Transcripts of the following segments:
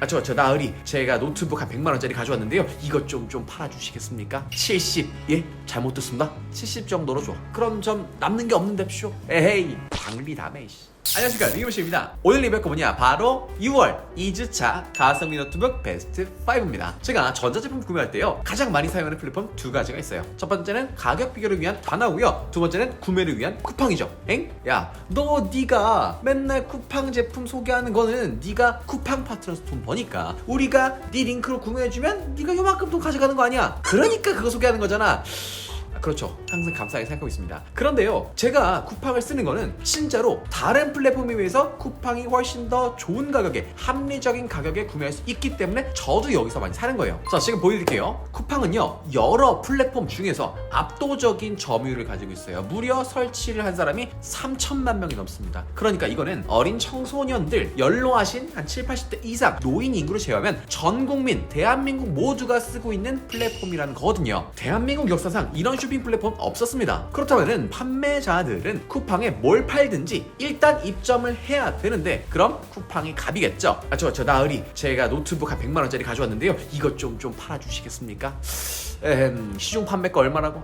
저 나으리 제가 노트북 한 100만원짜리 가져왔는데요, 이것 좀 팔아주시겠습니까? 70. 예? 잘못 듣습니다. 70 정도로 줘. 그럼 좀 남는 게 없는데쇼. 에헤이 방리다메. 안녕하십니까, 리그머신입니다. 오늘 리뷰할 거 뭐냐, 바로 6월 2주차 가성비 노트북 베스트 5입니다. 제가 전자제품 구매할 때요, 가장 많이 사용하는 플랫폼 두 가지가 있어요. 첫 번째는 가격 비교를 위한 단화고요, 두 번째는 구매를 위한 쿠팡이죠. 엥? 야, 네가 맨날 쿠팡 제품 소개하는 거는 네가 쿠팡 파트너에서 돈 버니까 우리가 네 링크로 구매해주면 네가 요만큼 돈 가져가는 거 아니야? 그러니까 그거 소개하는 거잖아. 그렇죠. 항상 감사하게 생각하고 있습니다. 그런데요, 제가 쿠팡을 쓰는 거는 진짜로 다른 플랫폼에 비해서 쿠팡이 훨씬 더 좋은 가격에, 합리적인 가격에 구매할 수 있기 때문에 저도 여기서 많이 사는 거예요. 자, 지금 보여드릴게요. 쿠팡은요, 여러 플랫폼 중에서 압도적인 점유율을 가지고 있어요. 무려 설치를 한 사람이 3천만 명이 넘습니다. 그러니까 이거는 어린 청소년들, 연로하신 한 7, 80대 이상 노인 인구를 제외하면 전 국민, 대한민국 모두가 쓰고 있는 플랫폼이라는 거거든요. 대한민국 역사상 이런 쇼핑 플랫폼 없었습니다. 그렇다면 판매자들은 쿠팡에 뭘 팔든지 일단 입점을 해야 되는데, 그럼 쿠팡이 갑이겠죠. 저 나으리 제가 노트북 한 100만원짜리 가져왔는데요, 이것 좀 팔아주시겠습니까? 시중 판매가 얼마라고?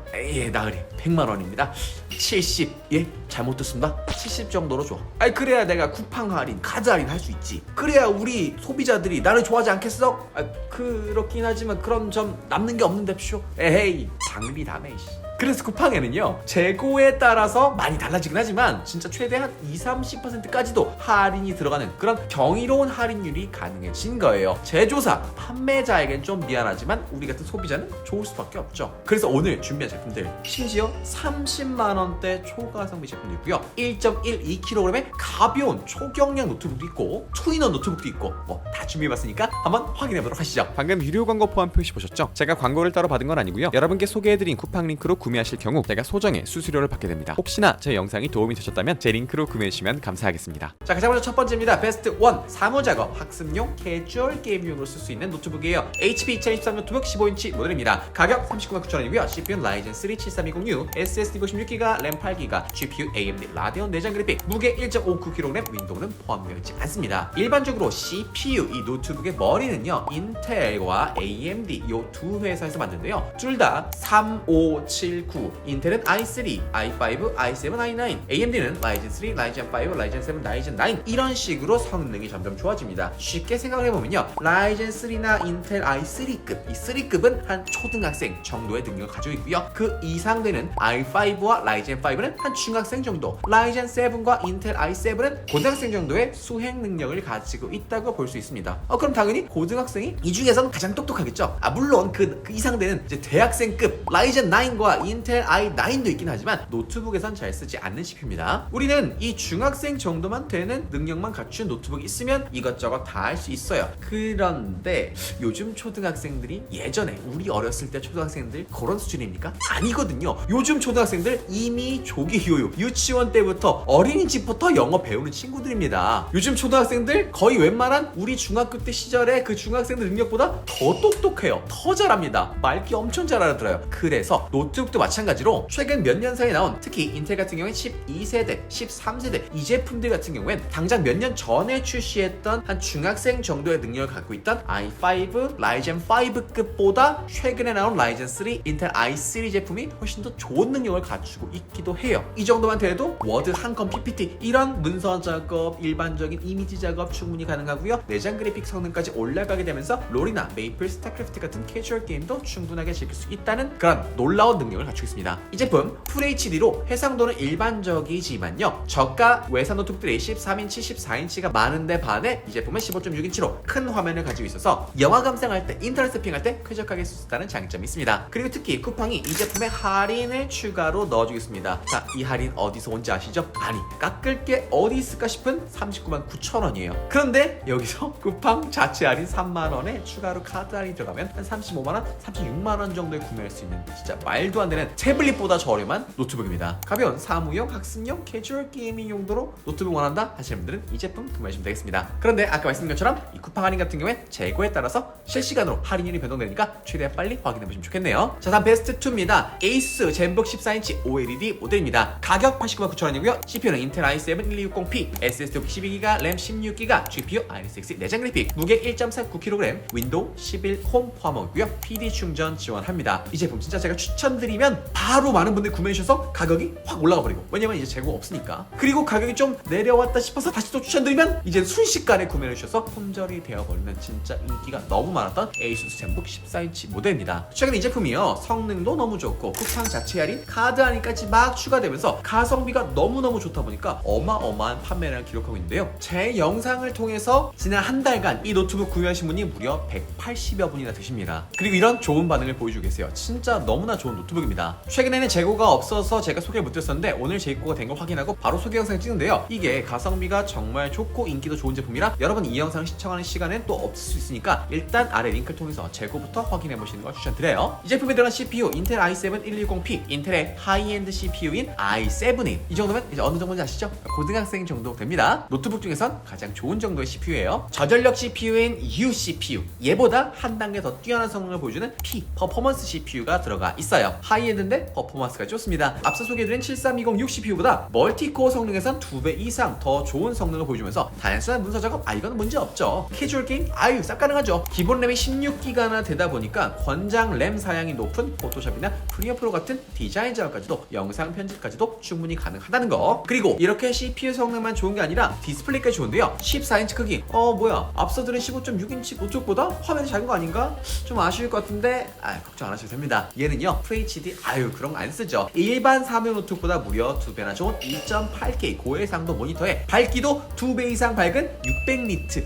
나으리 100만원입니다 70. 예? 잘못 듣습니다. 70 정도로 줘. 그래야 내가 쿠팡 할인, 카드 할인 할 수 있지. 그래야 우리 소비자들이 나를 좋아하지 않겠어? 그렇긴 하지만 그럼 좀 남는 게 없는데쇼. 에헤이 방리다메. 그래서 쿠팡에는요, 재고에 따라서 많이 달라지긴 하지만 진짜 최대한 20-30%까지도 할인이 들어가는 그런 경이로운 할인율이 가능해진 거예요. 제조사, 판매자에겐 좀 미안하지만 우리 같은 소비자는 좋을 수밖에 없죠. 그래서 오늘 준비한 제품들, 심지어 30만원대 초가성비 제품도 있고요, 1.12kg의 가벼운 초경량 노트북도 있고, 투인원 노트북도 있고, 다 준비해봤으니까 한번 확인해보도록 하시죠. 방금 유료 광고 포함 표시 보셨죠? 제가 광고를 따로 받은 건 아니고요, 여러분께 소개해드린 쿠팡 링크로 구매하실 경우 제가 소정의 수수료를 받게 됩니다. 혹시나 제 영상이 도움이 되셨다면 제 링크로 구매해주시면 감사하겠습니다. 자, 가장 먼저 첫 번째입니다. 베스트 1, 사무작업, 학습용, 캐주얼 게임용으로 쓸 수 있는 노트북이에요. HP 2023 노트북 15인치 모델입니다. 가격 399,900원이고요 CPU 라이젠 3 7320U, SSD 56GB, 램 8GB, GPU AMD 라데온 내장 그래픽, 무게 1.59kg, 윈도우는 포함되어 있지 않습니다. 일반적으로 CPU, 이 노트북의 머리는요, 인텔과 AMD 요 두 회사에서 만드는데요, 둘 다 3579, 인텔은 i3, i5, i7, i9, AMD는 라이젠 3, 라이젠 5, 라이젠 7, 라이젠 9, 이런 식으로 성능이 점점 좋아집니다. 쉽게 생각을 해보면요, 라이젠 3나 인텔 i3급, 이 3급은 한 초등학생 정도의 능력을 가지고 있고요, 그 이상 되는 i5와 라이젠 5는 한 중학생 정도, 라이젠 7과 인텔 i7은 고등학생 정도의 수행 능력을 가지고 있다고 볼 수 있습니다. 그럼 당연히 고등학생이 이 중에서는 가장 똑똑하겠죠. 물론 그 이상 되는 이제 대학생급 라이젠 9과 인텔 i9도 있긴 하지만 노트북에선 잘 쓰지 않는 CPU입니다. 우리는 이 중학생 정도만 되는 능력만 갖춘 노트북이 있으면 이것저것 다 할 수 있어요. 그런데 요즘 초등학생들이 예전에 우리 어렸을 때 초등학생들 그런 수준입니까? 아니거든요. 요즘 초등학생들 이미 조기 교육, 유치원 때부터 어린이집부터 영어 배우는 친구들입니다. 요즘 초등학생들 거의 웬만한 우리 중학교 때 시절에 그 중학생들 능력보다 더 똑똑해요. 더 잘합니다. 말귀 엄청 잘 알아들어요. 그래서 노트북도 마찬가지로 최근 몇 년 사이에 나온, 특히 인텔 같은 경우에 12세대, 13세대 이 제품들 같은 경우엔 당장 몇 년 전에 출시했던 한 중학생 정도의 능력을 갖고 있던 i5, 라이젠 5급보다 최근에 나온 라이젠 3, 인텔 i3 제품이 훨씬 더 좋은 능력을 갖추고 있기도 해요. 이 정도만 돼도 워드, 한 컴 PPT 이런 문서 작업, 일반적인 이미지 작업 충분히 가능하고요, 내장 그래픽 성능까지 올라가게 되면서 롤이나 메이플, 스타크래프트 같은 캐주얼 게임도 충분하게 즐길 수 있다는 그런 놀라운 능력을 갖추고 있습니다. 이 제품 FHD로 해상도는 일반적이지만요, 저가 외산 노트북들이 13인치, 14인치가 많은데 반해 이 제품은 15.6인치로 큰 화면을 가지고 있어서 영화 감상할 때, 인터넷 서핑할 때 쾌적하게 쓸 수 있다는 장점이 있습니다. 그리고 특히 쿠팡이 이 제품에 할인을 추가로 넣어주겠습니다. 자, 이 할인 어디서 온지 아시죠? 아니, 깎을 게 어디 있을까 싶은 399,900원이에요 그런데 여기서 쿠팡 자체 할인 3만원에 추가로 카드 할인이 들어가면 한 35만원, 36만원 정도에 구매할 수 있는 진짜 말도 안 되는 태블릿보다 저렴한 노트북입니다. 가벼운 사무용, 학습용, 캐주얼 게이밍 용도로 노트북 원한다 하시는 분들은 이 제품 구매하시면 되겠습니다. 그런데 아까 말씀드린 것처럼 이 쿠팡 할인 같은 경우에 재고에 따라서 실시간으로 할인율이 변동되니까 최대한 빨리 확인해 보시면 좋겠네요. 자, 다음 베스트 2입니다. 에이스 젠북 14인치 OLED 모델입니다. 가격 899,900원이고요. CPU는 인텔 i7 1260P, SSD 12GB, 램 16GB, GPU RTX 내장 그래픽, 무게 1.39kg, 윈도우 11 홈 포함하고요. PD 충전 지원합니다. 이 제품 진짜 제가 추천드리면 바로 많은 분들이 구매해 주셔서 가격이 확 올라가 버리고, 왜냐면 이제 재고가 없으니까. 그리고 가격이 좀 내려왔다 싶어서 다시 또 추천드리면 이제 순식간에 구매를 해주셔서 품절이 되어버리는 진짜 인기가 너무 많았던 에이수스 젠북 14인치 모델입니다. 최근에 이 제품이요, 성능도 너무 좋고 쿠팡 자체 할인, 카드 할인까지 막 추가되면서 가성비가 너무너무 좋다 보니까 어마어마한 판매량을 기록하고 있는데요. 제 영상을 통해서 지난 한 달간 이 노트북 구매하신 분이 무려 180여 분이나 되십니다. 그리고 이런 좋은 반응을 보여주고 계세요. 진짜 너무나 좋은 노트북입니다. 최근에는 재고가 없어서 제가 소개를 못 드렸었는데 오늘 재고가 된 걸 확인하고 바로 소개 영상을 찍는데요. 이게 가성비가 정말 좋고 인기도 좋은 제품이라 여러분 이 영상을 시청하는 시간은 또 없을 수 있으니까 일단 아래 링크를 통해서 재고부터 확인해 보시는 걸 추천드려요. 이 제품에 들어간 CPU 인텔 i7 110P, 인텔의 하이엔드 CPU인 i7인, 이 정도면 이제 어느 정도인지 아시죠? 고등학생 정도 됩니다. 노트북 중에선 가장 좋은 정도의 CPU예요. 저전력 CPU인 UCPU, 얘보다 한 단계 더 뛰어난 성능을 보여주는 P 퍼포먼스 CPU가 들어가 있어요. 하이엔드인데 퍼포먼스가 좋습니다. 앞서 소개해드린 7320 CPU보다 멀티코어 성능에선 2배 이상 더 좋은 성능을 보여주면서 단순한 문서 작업, 이건 문제 없죠. 캐주얼 게임, 싹 가능하죠. 기본 램이 16기가나 되다 보니까 권장 램 사양이 높은 포토샵이나 프리미어 프로 같은 디자인 작업까지도, 영상 편집까지도 충분히 가능하다는 거. 그리고 이렇게 CPU 성능만 좋은 게 아니라 디스플레이까지 좋은데요. 14인치 크기, 뭐야, 앞서 들은 15.6인치 노트북보다 화면이 작은 거 아닌가? 좀 아쉬울 것 같은데 걱정 안 하셔도 됩니다. 얘는요 FHD 그런 거 안 쓰죠. 일반 사무용 노트북보다 무려 2배나 좋은 2.8K 고해상도 모니터에 밝기도 2배 이상 밝은 600니트.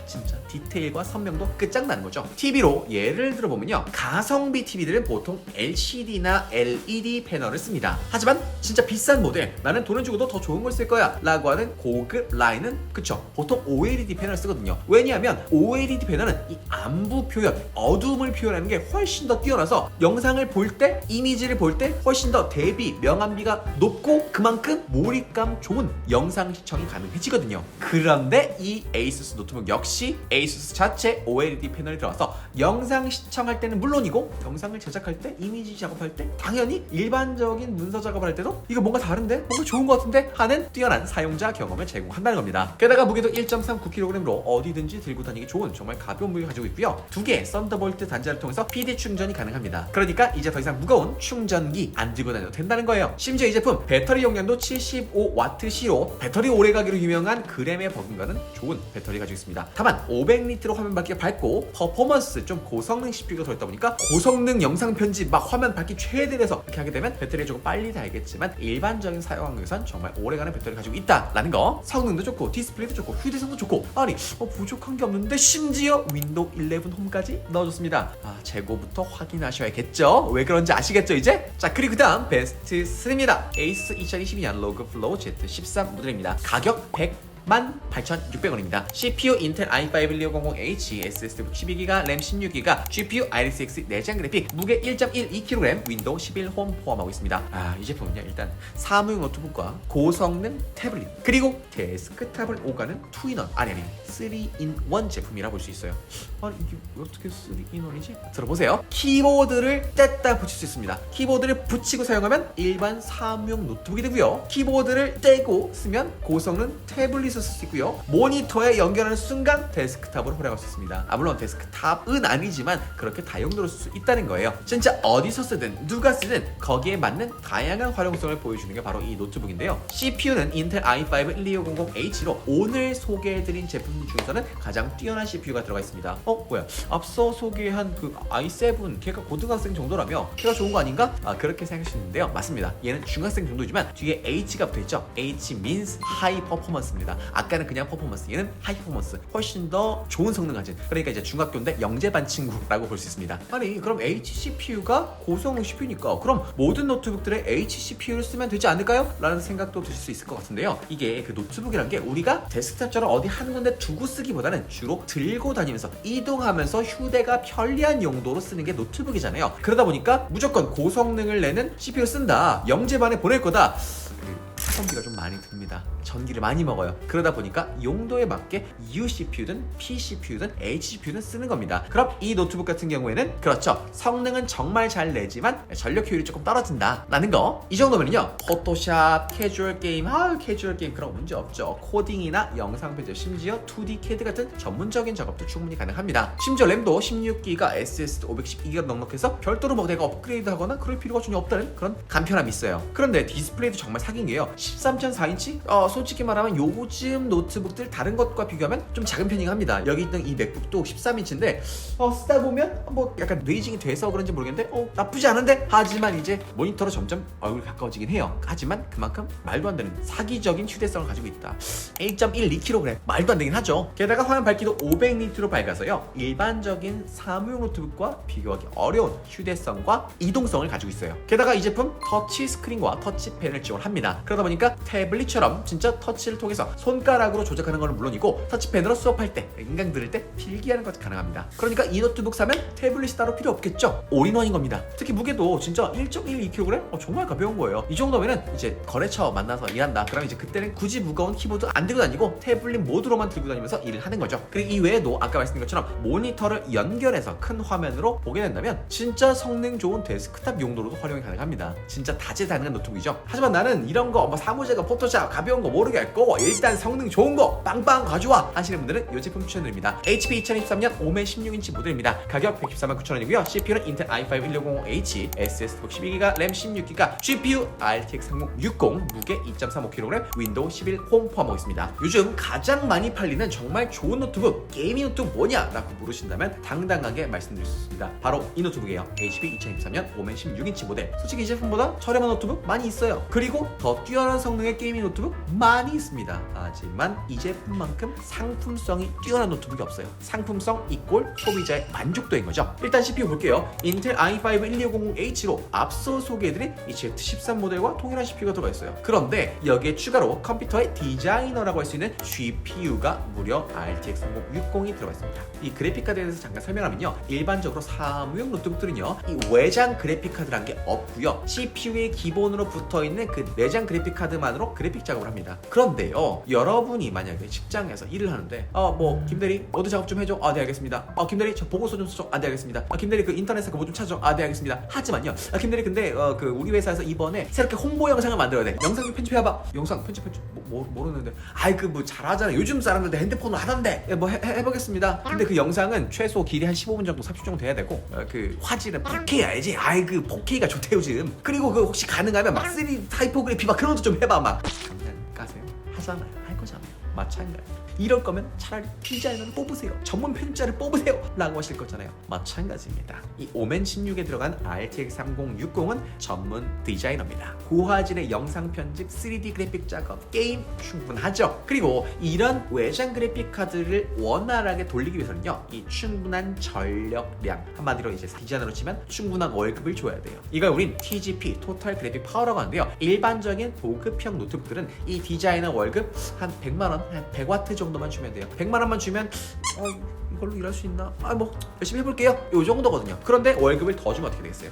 진짜 디테일과 선명도 끝장나는 거죠. TV로 예를 들어보면요, 가성비 TV들은 보통 LCD나 LED 패널을 씁니다. 하지만 진짜 비싼 모델, 나는 돈을 주고도 더 좋은 걸 쓸 거야 라고 하는 고급 라인은 그쵸, 보통 OLED 패널을 쓰거든요. 왜냐하면 OLED 패널은 이 안부 표현, 어두움을 표현하는 게 훨씬 더 뛰어나서 영상을 볼 때, 이미지를 볼 때 훨씬 더 대비 명암비가 높고 그만큼 몰입감 좋은 영상 시청이 가능해지거든요. 그런데 이 에이수스 노트북 역시 에이수스 자체 OLED 패널이 들어와서 영상 시청할 때는 물론이고 영상을 제작할 때, 이미지 작업할 때, 당연히 일반적인 문서 작업을 할 때도 이거 뭔가 다른데? 뭔가 좋은 것 같은데? 하는 뛰어난 사용자 경험을 제공한다는 겁니다. 게다가 무게도 1.39kg으로 어디든지 들고 다니기 좋은 정말 가벼운 무게를 가지고 있고요. 2개의 썬더볼트 단자를 통해서 PD 충전이 가능합니다. 그러니까 이제 더 이상 무거운 충전기 안 들고 다녀도 된다는 거예요. 심지어 이 제품 배터리 용량도 75W시로 배터리 오래가기로 유명한 그램에 버금가는 좋은 배터리 가지고 있습니다. 다만 500니트로 화면 밝기가 밝고 퍼포먼스 좀 고성능 CPU가 들어있다 보니까 고성능 영상 편집 막 화면 밝기 최대에서 이렇게 하게 되면 배터리가 조금 빨리 닳겠지만 일반적인 사용 환경에선 정말 오래가는 배터리를 가지고 있다라는 거. 성능도 좋고 디스플레이도 좋고 휴대성도 좋고, 아니 부족한 게 없는데 심지어 윈도우 11 홈까지 넣어줬습니다. 재고부터 확인하셔야겠죠? 왜 그런지 아시겠죠 이제? 자, 그리고 그 다음 베스트 3입니다. 에이스 2022년 로그플로우 Z13 모델입니다. 가격 118,600원입니다. CPU 인텔 i5 1200H, SSD 12GB, 램 16GB, GPU RTX 내장 그래픽, 무게 1.12kg, 윈도우 11 홈 포함하고 있습니다. 이 제품은요, 일단 사무용 노트북과 고성능 태블릿, 그리고 데스크탑을 오가는 2인원, 아니 3in1 제품이라 볼 수 있어요. 이게 어떻게 3in1이지? 들어보세요. 키보드를 뗐다 붙일 수 있습니다. 키보드를 붙이고 사용하면 일반 사무용 노트북이 되고요. 키보드를 떼고 쓰면 고성능 태블릿을 쓸 수 있고요. 모니터에 연결하는 순간 데스크탑으로 활용할 수 있습니다. 물론 데스크탑은 아니지만 그렇게 다용도로 쓸 수 있다는 거예요. 진짜 어디서 쓰든 누가 쓰든 거기에 맞는 다양한 활용성을 보여주는 게 바로 이 노트북인데요. CPU는 인텔 i5 12500H로 오늘 소개해드린 제품 중에서는 가장 뛰어난 CPU가 들어가 있습니다. 뭐야, 앞서 소개한 그 i7 걔가 고등학생 정도라며 걔가 좋은 거 아닌가? 그렇게 생각하시는데요. 맞습니다. 얘는 중학생 정도지만 뒤에 H가 붙어있죠. H means high performance입니다. 아까는 그냥 퍼포먼스, 얘는 하이 퍼포먼스, 훨씬 더 좋은 성능 가진, 그러니까 이제 중학교인데 영재반 친구라고 볼 수 있습니다. 아니 그럼 HCPU가 고성능 CPU니까 그럼 모든 노트북들의 HCPU를 쓰면 되지 않을까요? 라는 생각도 드실 수 있을 것 같은데요. 이게 그 노트북이란 게 우리가 데스크탑처럼 어디 한 군데 두고 쓰기보다는 주로 들고 다니면서 이동하면서 휴대가 편리한 용도로 쓰는 게 노트북이잖아요. 그러다 보니까 무조건 고성능을 내는 CPU를 쓴다, 영재반에 보낼 거다, 가성비가 좀 많이 듭니다. 전기를 많이 먹어요. 그러다 보니까 용도에 맞게 UCPU든 PCPU든 HCPU든 쓰는 겁니다. 그럼 이 노트북 같은 경우에는 그렇죠, 성능은 정말 잘 내지만 전력 효율이 조금 떨어진다 라는 거. 이 정도면요 포토샵, 캐주얼 게임, 캐주얼 게임 그런 거 문제 없죠. 코딩이나 영상 편집, 심지어 2D CAD 같은 전문적인 작업도 충분히 가능합니다. 심지어 램도 16GB, SSD 512GB 넉넉해서 별도로 뭐 내가 업그레이드 하거나 그럴 필요가 전혀 없다는 그런 간편함이 있어요. 그런데 디스플레이도 정말 사기인 게요, 13.4인치? 솔직히 말하면 요즘 노트북들 다른 것과 비교하면 좀 작은 편이긴 합니다. 여기 있는 이 맥북도 13인치인데 쓰다 보면 뭐 약간 레이징이 돼서 그런지 모르겠는데 나쁘지 않은데, 하지만 이제 모니터로 점점 얼굴이 가까워지긴 해요. 하지만 그만큼 말도 안 되는 사기적인 휴대성을 가지고 있다. 1.12kg 말도 안 되긴 하죠. 게다가 화면 밝기도 500니트로 밝아서요 일반적인 사무용 노트북과 비교하기 어려운 휴대성과 이동성을 가지고 있어요. 게다가 이 제품 터치 스크린과 터치펜을 지원합니다. 그러다 보니까 태블릿처럼 진짜 터치를 통해서 손가락으로 조작하는 건 물론이고 터치펜으로 수업할 때, 인강 들을 때 필기하는 것도 가능합니다. 그러니까 이 노트북 사면 태블릿이 따로 필요 없겠죠. 올인원인 겁니다. 특히 무게도 진짜 1.12kg? 정말 가벼운 거예요. 이 정도면은 이제 거래처 만나서 일한다, 그럼 이제 그때는 굳이 무거운 키보드 안 들고 다니고 태블릿 모드로만 들고 다니면서 일을 하는 거죠. 그리고 이 외에도 아까 말씀드린 것처럼 모니터를 연결해서 큰 화면으로 보게 된다면 진짜 성능 좋은 데스크탑 용도로도 활용이 가능합니다. 진짜 다재다능한 노트북이죠. 하지만 나는 이런 거 사무제가 포토샵 가벼운 거 모르겠고 일단 성능 좋은 거 빵빵 가져와 하시는 분들은 이 제품 추천드립니다. HP 2023년 5면 16인치 모델입니다. 가격 114,900원이고요 시PU는 인텔 i5 1600H, SSD 12GB, 램 16GB, GPU RTX 3060, 무게 2.35kg, 윈도우 11 홈 포함하고 있습니다. 요즘 가장 많이 팔리는 정말 좋은 노트북, 게이밍 노트북 뭐냐? 라고 물으신다면 당당하게 말씀드릴 수 있습니다. 바로 이 노트북이에요. HP 2023년 5면 16인치 모델. 솔직히 이 제품보다 저렴한 노트북 많이 있어요. 그리고 더 뛰어난 성능의 게이밍 노트북 많이 있습니다. 하지만 이 제품만큼 상품성이 뛰어난 노트북이 없어요. 상품성 이꼴 소비자의 만족도인 거죠. 일단 CPU 볼게요. 인텔 i5 1200H로 앞서 소개해드린 이 Z13 모델과 동일한 CPU가 들어가 있어요. 그런데 여기에 추가로 컴퓨터의 디자이너라고 할 수 있는 GPU가 무려 RTX 3060이 들어가 있습니다. 이 그래픽카드에 대해서 잠깐 설명하면요, 일반적으로 사무용 노트북들은요 이 외장 그래픽카드란 게 없고요, CPU에 기본으로 붙어있는 그 내장 그래픽카드만으로 그래픽 작업을 합니다. 그런데요, 여러분이 만약에 직장에서 일을 하는데 뭐 김대리 모드 작업 좀 해줘. 네 알겠습니다. 김대리 저 보고서 좀 써줘. 네 알겠습니다. 김대리 그 인터넷에서 뭐 좀 찾아줘. 네 알겠습니다. 하지만요, 김대리 근데 그 우리 회사에서 이번에 새롭게 홍보 영상을 만들어야 돼. 영상 좀 편집해봐. 영상 편집 모르는데 그 뭐 잘하잖아. 요즘 사람들 핸드폰으로 하던데. 뭐 해보겠습니다. 근데 그 영상은 최소 길이 한 15분 정도 30분 정도 돼야 되고 그 화질은 4K 알지? 그 4K가 좋대 요즘. 그리고 그 혹시 가능하면 막 3D 타이포그래피 막 그런 것도 좀 해봐. 막 당장 까세요. 하잖아요. 할 거잖아요. 마찬가지. 이럴 거면 차라리 디자이너를 뽑으세요. 전문 편집자를 뽑으세요. 라고 하실 거잖아요. 마찬가지입니다. 이 오멘 16에 들어간 RTX 3060은 전문 디자이너입니다. 고화질의 영상 편집, 3D 그래픽 작업, 게임 충분하죠. 그리고 이런 외장 그래픽 카드를 원활하게 돌리기 위해서는요, 이 충분한 전력량, 한마디로 이제 디자이너로 치면 충분한 월급을 줘야 돼요. 이걸 우린 TGP, 토탈 그래픽 파워라고 하는데요, 일반적인 보급형 노트북들은 이 디자이너 월급 한 100만원, 한 100W 정도만 주면 돼요. 100만원만 주면 이걸로 일할 수 있나? 뭐 열심히 해볼게요. 요 정도거든요. 그런데 월급을 더 주면 어떻게 되겠어요?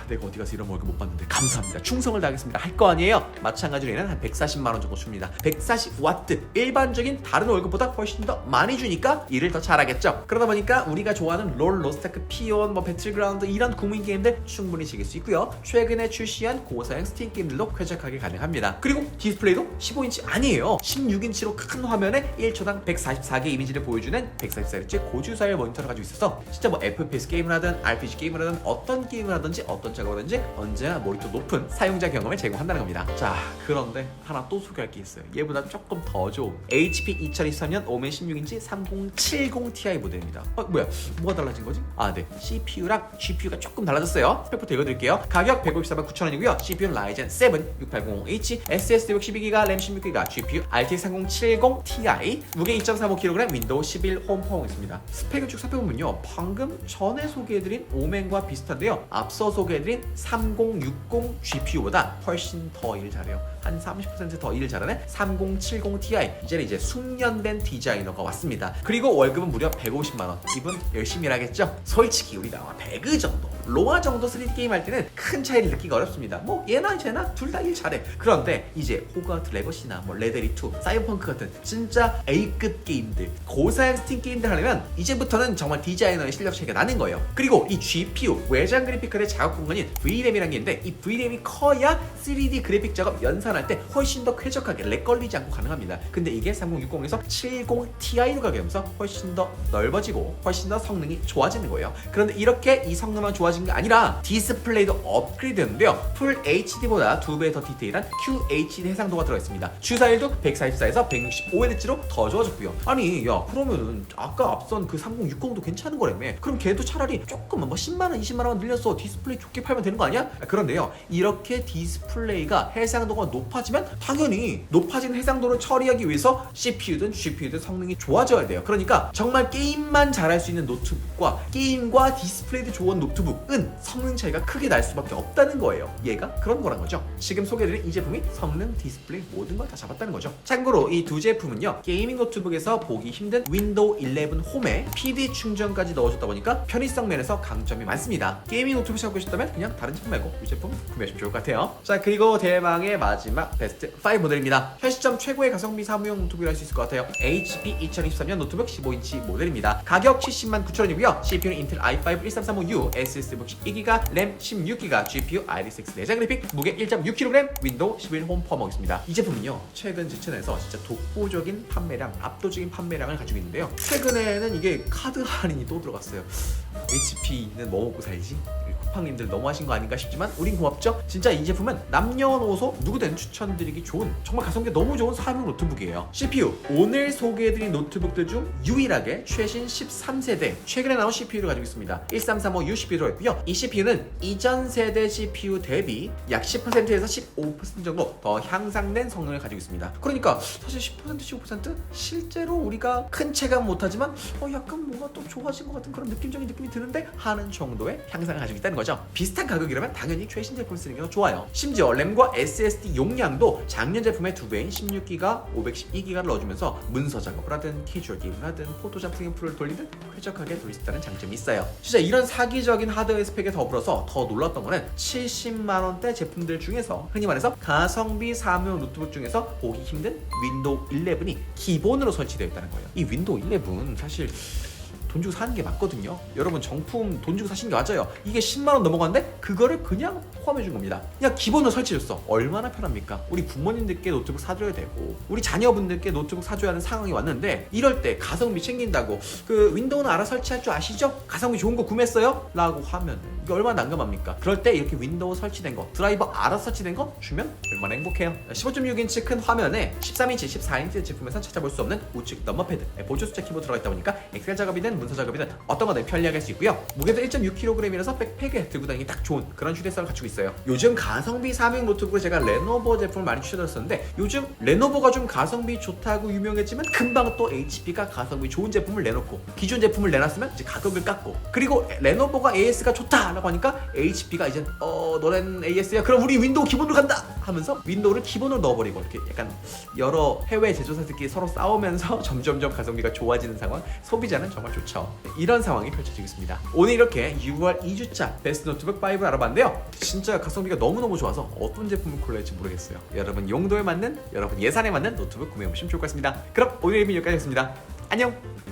내가 어디 가서 이런 월급 못 받는데 감사합니다. 충성을 다하겠습니다. 할 거 아니에요? 마찬가지로 얘는 한 140만원 정도 줍니다. 140W. 일반적인 다른 월급보다 훨씬 더 많이 주니까 일을 더 잘하겠죠. 그러다 보니까 우리가 좋아하는 롤, 로스트아크, 피온, 뭐 배틀그라운드 이런 국민 게임들 충분히 즐길 수 있고요. 최근에 출시한 고사양 스팀 게임들도 쾌적하게 가능합니다. 그리고 디스플레이도 15인치 아니에요. 16인치로 큰 화면에 1초당 144개 이미지를 보여주는 144Hz 고주사율 모니터를 가지고 있어서 진짜 뭐 FPS 게임을 하든 RPG 게임을 하든 어떤 게임을 하든지 어떤 작업이라든지 언제나 몰입도 높은 사용자 경험을 제공한다는 겁니다. 자, 그런데 하나 또 소개할 게 있어요. 얘보다 조금 더 좋은 HP 2023년 5면 16인치 3070 Ti 모델입니다. 뭐가 달라진 거지? 네, CPU랑 GPU가 조금 달라졌어요. 스펙부터 읽어드릴게요. 가격 154만 9천원이고요. CPU는 라이젠 7 6800H, SSD 112GB, 램 16GB, GPU RTX 3070 Ti, 무게 2.35kg, 윈도우 11 홈 있습니다. 스펙을 쭉 살펴보면요, 방금 전에 소개해드린 오맨과 비슷한데요, 앞서 소개해드린 3060 GPU보다 훨씬 더 일 잘해요. 한 30% 더 일을 잘하는 3070 Ti. 이제는 이제 숙련된 디자이너가 왔습니다. 그리고 월급은 무려 150만원. 이분 열심히 일하겠죠? 솔직히 우리가 배그 정도, 로아 정도 3D 게임 할 때는 큰 차이를 느끼기 어렵습니다. 뭐 얘나 쟤나 둘 다 일 잘해. 그런데 이제 호그와트 레거시나 뭐 레데리2, 사이버펑크 같은 진짜 A급 게임들, 고사양 스팀 게임들 하려면 이제부터는 정말 디자이너의 실력 차이가 나는 거예요. 그리고 이 GPU, 외장 그래픽 카드의 작업 공간인 VRAM이라는 게 있는데, 이 VRAM이 커야 3D 그래픽 작업 연산할 때 훨씬 더 쾌적하게 렉 걸리지 않고 가능합니다. 근데 이게 3060에서 70 Ti로 가게 되면서 훨씬 더 넓어지고 훨씬 더 성능이 좋아지는 거예요. 그런데 이렇게 이 성능만 좋아진 게 아니라 디스플레이도 업그레이드 됐는데요, 풀 HD보다 2배 더 디테일한 QHD 해상도가 들어있습니다. 주사율도 144에서 165Hz로 더 좋아졌고요. 아니 야, 그러면은 아까 앞선 그 3060도 괜찮은 거라며. 그럼 걔도 차라리 조금만 뭐 10만원 20만원 늘려서 디스플레이 좋게 팔면 되는 거 아니야? 그런데요, 이렇게 디스플레이가 해상도가 높아지면 당연히 높아진 해상도를 처리하기 위해서 CPU든 GPU든 성능이 좋아져야 돼요. 그러니까 정말 게임만 잘할 수 있는 노트북과 게임과 디스플레이도 좋은 노트북은 성능 차이가 크게 날 수밖에 없다는 거예요. 얘가 그런 거란 거죠. 지금 소개해드린 이 제품이 성능, 디스플레이 모든 걸 다 잡았다는 거죠. 참고로 이 두 제품은요, 게이밍 노트북에서 보기 힘든 윈도우 11 홈에 PD 충전까지 넣어줬다 보니까 편의성 면에서 강점이 많습니다. 게이밍 노트북 찾고 싶다면 그냥 다른 제품 말고 이 제품 구매하시면 좋을 것 같아요. 자, 그리고 대망의 마지막 베스트 5 모델입니다. 현 시점 최고의 가성비 사무용 노트북이라 할 수 있을 것 같아요. HP 2023년 노트북 15인치 모델입니다. 가격 70만 9천원이고요. CPU는 인텔 i5 1335U, SSD 12GB, 램 16GB, GPU RTX 내장 그래픽, 무게 1.6kg, 윈도우 11 홈 퍼먹습니다. 이 제품은요, 최근 지천에서 진짜 독보적인 판매량, 압도적인 판매량을 가지고 있는데요, 최근에는 이게 카드 할인이 또 들어갔어요. HP는 뭐 먹고 살지? 쿠팡님들 너무하신 거 아닌가 싶지만 우린 고맙죠? 진짜 이 제품은 남녀노소 누구든 추천드리기 좋은, 정말 가성비 너무 좋은 사무 노트북이에요. CPU, 오늘 소개해드린 노트북들 중 유일하게 최신 13세대 최근에 나온 CPU를 가지고 있습니다. 1335U CPU로 했고요. 이 CPU는 이전 세대 CPU 대비 약 10%에서 15% 정도 더 향상된 성능을 가지고 있습니다. 그러니까 사실 10% 15% 실제로 우리가 큰 체감 못하지만 약간 뭔가 또 좋아진 것 같은 그런 느낌적인 느낌이 드는데 하는 정도의 향상을 가지고 있다는 거죠. 비슷한 가격이라면 당연히 최신 제품 쓰는 게 더 좋아요. 심지어 램과 SSD 용량도 작년 제품의 2배인 16GB, 512GB를 넣어주면서 문서 작업을 하든 캐주얼 게임을 하든 포토샵 프로를 돌리든 쾌적하게 돌릴 수 있다는 장점이 있어요. 진짜 이런 사기적인 하드웨어 스펙에 더불어서 더 놀랐던 거는 70만원대 제품들 중에서 흔히 말해서 가성비 사무용 노트북 중에서 보기 힘든 윈도우 11이 기본으로 설치되어 있다는 거예요. 이 윈도우 11 사실 돈 주고 사는 게 맞거든요. 여러분 정품 돈 주고 사시는 게 맞아요. 이게 10만원 넘어갔는데 그거를 그냥 포함해 준 겁니다. 그냥 기본으로 설치해줬어. 얼마나 편합니까? 우리 부모님들께 노트북 사줘야 되고 우리 자녀분들께 노트북 사줘야 하는 상황이 왔는데, 이럴 때 가성비 챙긴다고 그 윈도우는 알아서 설치할 줄 아시죠? 가성비 좋은 거 구매했어요? 라고 하면 이게 얼마나 난감합니까? 그럴 때 이렇게 윈도우 설치된 거, 드라이버 알아서 설치된 거 주면 얼마나 행복해요. 15.6인치 큰 화면에 13인치, 14인치 제품에서 찾아볼 수 없는 우측 넘버패드, 보조 숫자 키보드 들어가 있다 보니까 엑셀 작업이든 문서 작업이든 어떤 거든 편리하게 할 수 있고요. 무게도 1.6kg이라서 백팩에 들고 다니기 딱 좋은 그런 휴대성을 갖추고 있어요. 요즘 가성비 사무용 노트북으로 제가 레노버 제품을 많이 추천드렸었는데, 요즘 레노버가 좀 가성비 좋다고 유명했지만 금방 또 HP가 가성비 좋은 제품을 내놓고 기존 제품을 내놨으면 이제 가격을 깎고, 그리고 레노버가 AS가 좋다라고 하니까 HP가 이제 너넨 AS야? 그럼 우리 윈도우 기본으로 간다! 하면서 윈도우를 기본으로 넣어버리고 이렇게 약간 여러 해외 제조사들끼리 서로 싸우면서 점점점 가성비가 좋아지는 상황, 소비자는 정말 좋죠. 이런 상황이 펼쳐지고 있습니다. 오늘 이렇게 6월 2주차 베스트 노트북 5 알아봤는데요, 진짜 가성비가 너무너무 좋아서 어떤 제품을 골라야 할지 모르겠어요. 여러분 용도에 맞는, 여러분 예산에 맞는 노트북 구매해보시면 좋을 것 같습니다. 그럼 오늘 리뷰 여기까지였습니다. 안녕!